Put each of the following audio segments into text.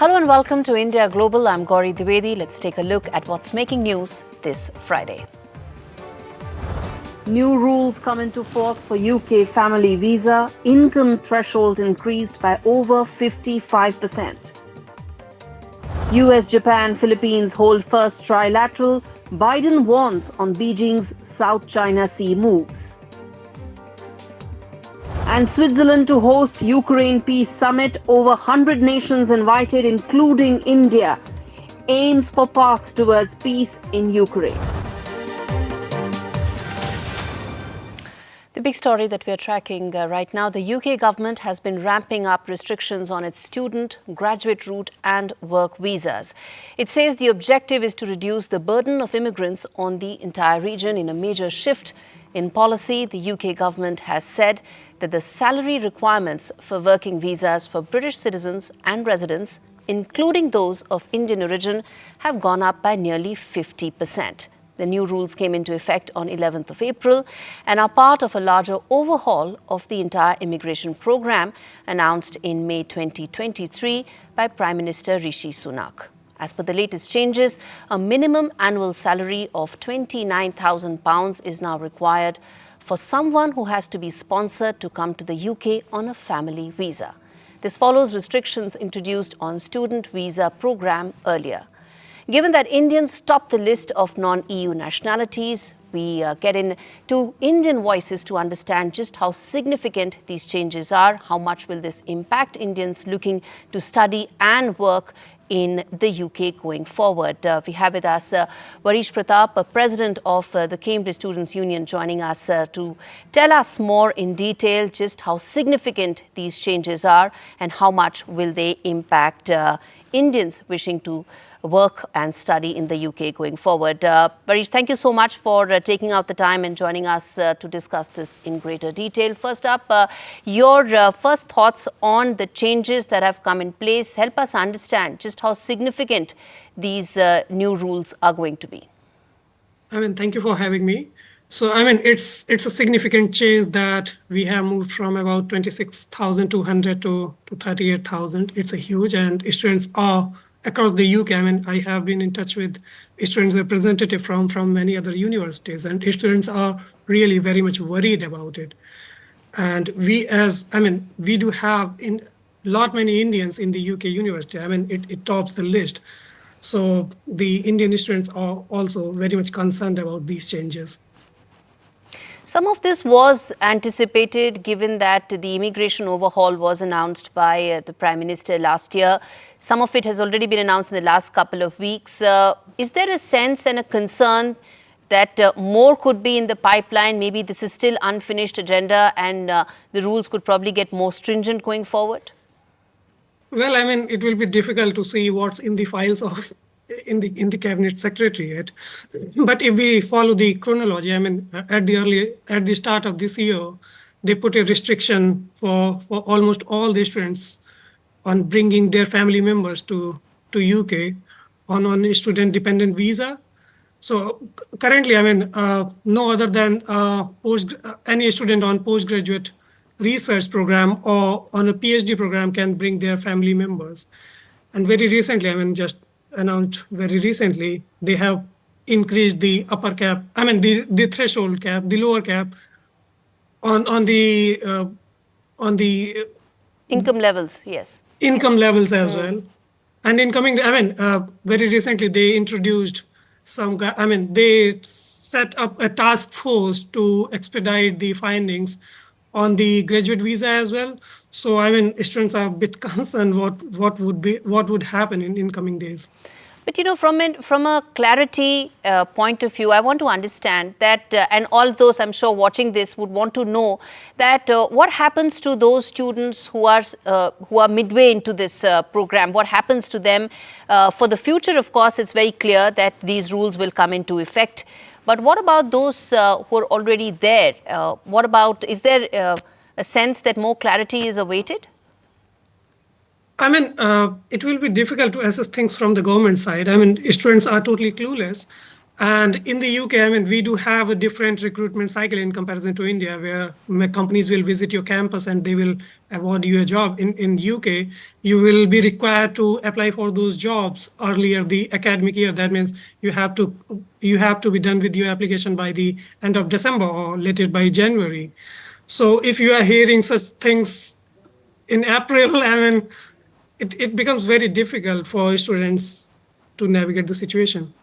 Hello and welcome to India Global. I'm Gauri Dwivedi. Let's take a look at what's making news this Friday. New rules come into force for UK family visa. Income threshold increased by over 55%. US, Japan, Philippines hold first trilateral. Biden warns on Beijing's South China Sea moves. And Switzerland to host Ukraine Peace Summit. Over 100 nations invited, including India. Aims for path towards peace in Ukraine. The big story that we are tracking right now, the UK government has been ramping up restrictions on its student, graduate route and work visas. It says the objective is to reduce the burden of immigrants on the entire region. In a major shift in policy, the UK government has said that the salary requirements for working visas for British citizens and residents, including those of Indian origin, have gone up by nearly 50%. The new rules came into effect on 11th of April and are part of a larger overhaul of the entire immigration program announced in May 2023 by Prime Minister Rishi Sunak. As per the latest changes, a minimum annual salary of £29,000 is now required for someone who has to be sponsored to come to the UK on a family visa. This follows restrictions introduced on student visa program earlier. Given that Indians top the list of non-EU nationalities, we get into Indian voices to understand just how significant these changes are, how much will this impact Indians looking to study and work in the UK going forward. We have with us Varish Pratap, President of the Cambridge Students' Union, joining us to tell us more in detail just how significant these changes are and how much will they impact Indians wishing to work and study in the UK going forward. Varish, thank you so much for taking out the time and joining us to discuss this in greater detail. First up, your first thoughts on the changes that have come in place. Help us understand just how significant these new rules are going to be. Thank you for having me. So, it's a significant change that we have moved from about 26,200 to 38,000. It's a huge, and students are across the UK. I have been in touch with students representative from many other universities, and students are really very much worried about it. And we do have many Indians in the UK university. It tops the list. So the Indian students are also very much concerned about these changes. Some of this was anticipated given that the immigration overhaul was announced by the Prime Minister last year. Some of it has already been announced in the last couple of weeks. Is there a sense and a concern that more could be in the pipeline? Maybe this is still unfinished agenda and the rules could probably get more stringent going forward? Well, it will be difficult to see what's in the files of in the cabinet secretariat, but if we follow the chronology, at the start of this year, they put a restriction for almost all the students on bringing their family members to UK on a student dependent visa. So currently, no other than any student on postgraduate research program or on a PhD program can bring their family members. And very recently, just announced very recently, they have increased the upper cap, the threshold cap, the lower cap on the income levels, yes. Income levels as well. And very recently they introduced they set up a task force to expedite the findings on the graduate visa as well. So students are a bit concerned what would happen in coming days. But from a clarity point of view, I want to understand that, and all those I'm sure watching this would want to know that what happens to those students who are midway into this program? What happens to them for the future? Of course, it's very clear that these rules will come into effect. But what about those who are already there? Is there a sense that more clarity is awaited? It will be difficult to assess things from the government side. Students are totally clueless. And in the UK, I mean, we do have a different recruitment cycle in comparison to India, where companies will visit your campus and they will award you a job. In UK, you will be required to apply for those jobs earlier the academic year. That means you have to be done with your application by the end of December or later by January. So if you are hearing such things in April, I mean, it becomes very difficult for students to navigate the situation.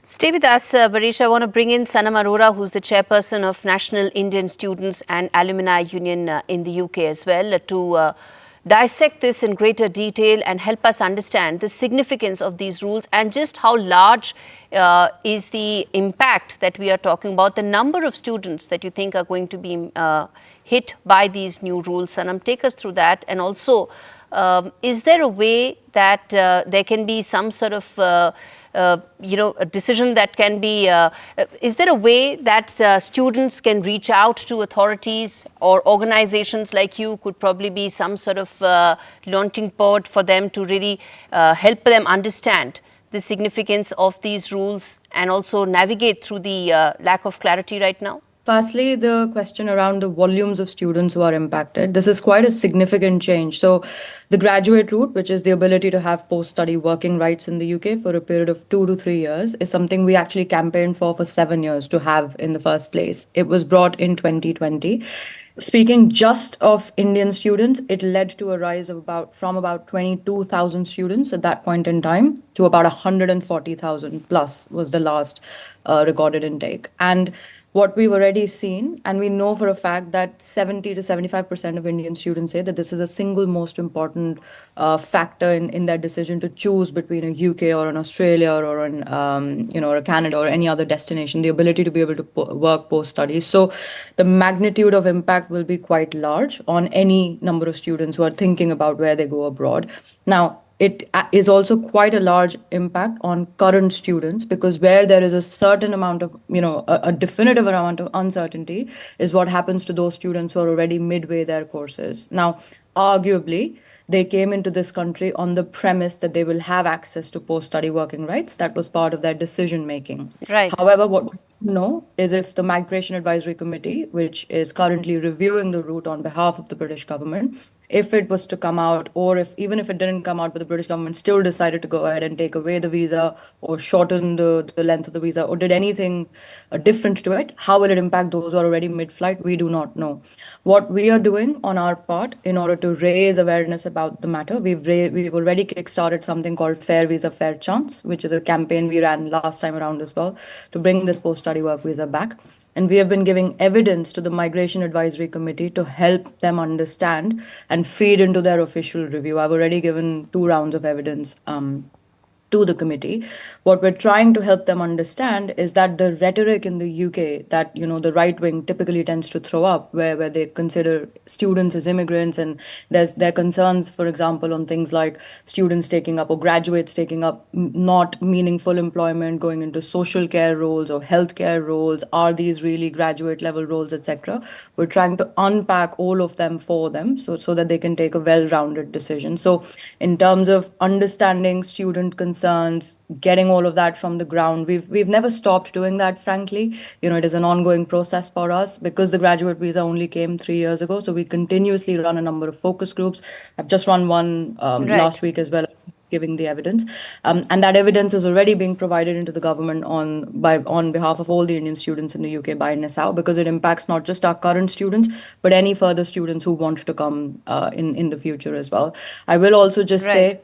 Stay with us, Barish. I want to bring in Sanam Arora, who's the chairperson of National Indian Students and Alumni Union in the UK as well, to dissect this in greater detail and help us understand the significance of these rules and just how large is the impact that we are talking about, the number of students that you think are going to be hit by these new rules. Sanam, take us through that. And also, is there a way that there can be some sort of a decision that can be, is there a way that students can reach out to authorities, or organizations like you could probably be some sort of launching port for them to really help them understand the significance of these rules and also navigate through the lack of clarity right now? Firstly, the question around the volumes of students who are impacted. This is quite a significant change. So, the graduate route, which is the ability to have post study working rights in the UK for a period of 2 to 3 years, is something we actually campaigned for 7 years to have in the first place. It was brought in 2020. Speaking just of Indian students, it led to a rise of from about 22,000 students at that point in time to about 140,000 plus was the last recorded intake. And what we've already seen, and we know for a fact that 70 to 75% of Indian students say that this is a single most important factor in their decision to choose between a UK or an Australia or a Canada or any other destination, the ability to be able to work post studies. So the magnitude of impact will be quite large on any number of students who are thinking about where they go abroad. Now, it is also quite a large impact on current students, because where there is a certain amount of, a definitive amount of uncertainty is what happens to those students who are already midway their courses. Now, arguably, they came into this country on the premise that they will have access to post-study working rights. That was part of their decision making. Right. However, what we know is if the Migration Advisory Committee, which is currently reviewing the route on behalf of the British government, if it was to come out, or even if it didn't come out, but the British government still decided to go ahead and take away the visa or shorten the length of the visa or did anything different to it, how will it impact those who are already mid-flight? We do not know. What we are doing on our part in order to raise awareness about the matter, we've already kickstarted something called Fair Visa, Fair Chance, which is a campaign we ran last time around as well to bring this post-study work visa back. And we have been giving evidence to the Migration Advisory Committee to help them understand and feed into their official review. I've already given 2 rounds of evidence to the committee. What we're trying to help them understand is that the rhetoric in the UK that, the right wing typically tends to throw up, where they consider students as immigrants, and their concerns, for example, on things like students taking up or graduates taking up not meaningful employment, going into social care roles or healthcare roles. Are these really graduate level roles, etc.? We're trying to unpack all of them for them so that they can take a well-rounded decision. So in terms of understanding student concerns, getting all of that from the ground, we've never stopped doing that, frankly. It is an ongoing process for us because the graduate visa only came 3 years ago. So we continuously run a number of focus groups. I've just run one last week as well, giving the evidence. And that evidence is already being provided into the government on behalf of all the Indian students in the UK by NSAO, because it impacts not just our current students, but any further students who want to come in the future as well. I will also just say,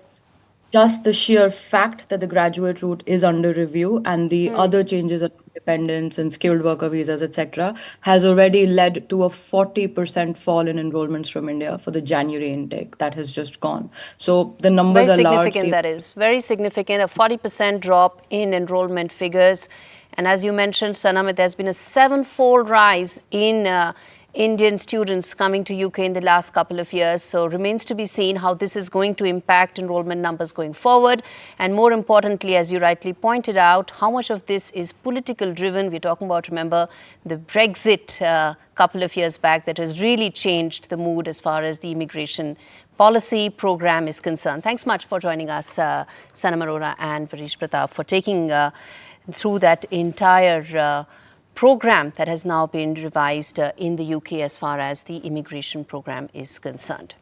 just the sheer fact that the graduate route is under review and the other changes of dependents and skilled worker visas, etc., has already led to a 40% fall in enrollments from India for the January intake that has just gone. So the numbers are large. Very significant, that is. Very significant, a 40% drop in enrollment figures. And as you mentioned, Sanam, there's been a 7-fold rise in Indian students coming to UK in the last couple of years. So remains to be seen how this is going to impact enrollment numbers going forward. And more importantly, as you rightly pointed out, how much of this is political driven. We're talking about, remember, the Brexit couple of years back that has really changed the mood as far as the immigration policy program is concerned. Thanks much for joining us, Sanam Arora and Barish Pratap, for taking through that entire program that has now been revised in the UK as far as the immigration program is concerned.